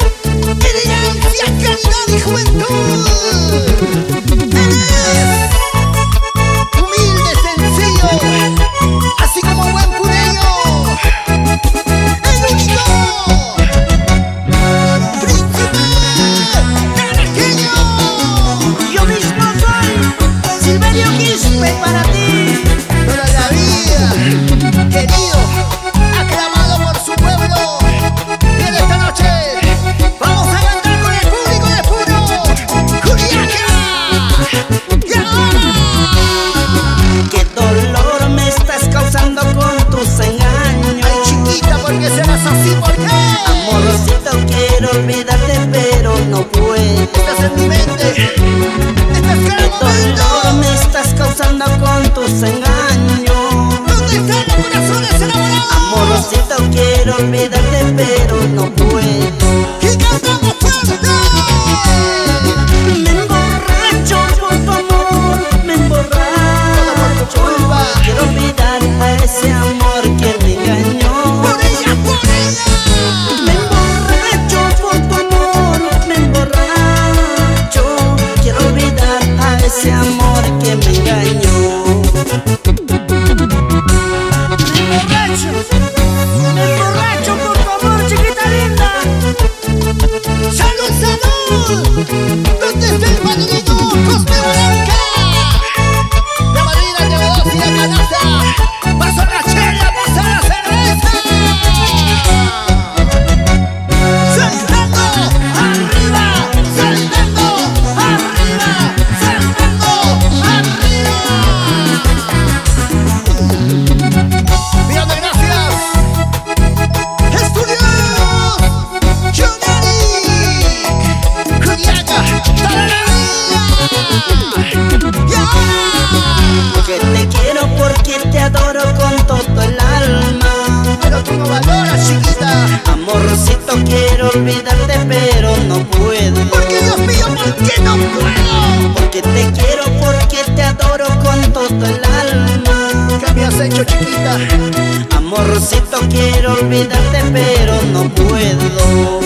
Elegancia, calidad y juventud. Humilde, sencillo, así como buen pureño. El único príncipe caraqueño. Yo mismo soy Silverio Quispe para ti. Toda la vida, querido, aclamado por su pueblo. Y en esta noche vamos a cantar con el público de Puno, Juliaca. Y ahora, Qué dolor me estás causando con tus engaños. ay chiquita, ¿por qué serás así? ¿Por qué? Amorcito, quiero olvidarte pero no puedo. Estás en mi mente, estás Qué cada momento. dolor me estás causando con tus engaños. ¿Dónde están los corazones enamorados? Amorcito, quiero olvidarte pero no puedo. Y cantamos fuerte. Me emborracho por tu amor, me emborracho. Quiero olvidar a ese amor que me engañó. Por ella, por ella. Me emborracho por tu amor, me emborracho. Quiero olvidar a ese amor que me engañó. Me emborracho por tu amor, chiquita linda. ¡Salud, salud! ¿Dónde está el padrino Cosme Blanca? La madrina de Veloz y la canasta. ¡Paso la chela, pasa la cerveza! ¡Saltando arriba! ¡Saltando arriba! ¡Saltando arriba! ¡Millón de gracias! ¡Estudios! ¡Juneric! ¡Juliaca! ¡Tararara! ¡Y ahora! Que te quiero porque te adoro con todo el alma. Pero tú no valoras, chiquita. Amorcito, quiero olvidarte pero no puedo. Porque Dios mío, ¿por qué no puedo? Porque te quiero, porque te adoro con todo el alma. ¿Qué me has hecho, chiquita? Amorcito, quiero olvidarte pero no puedo.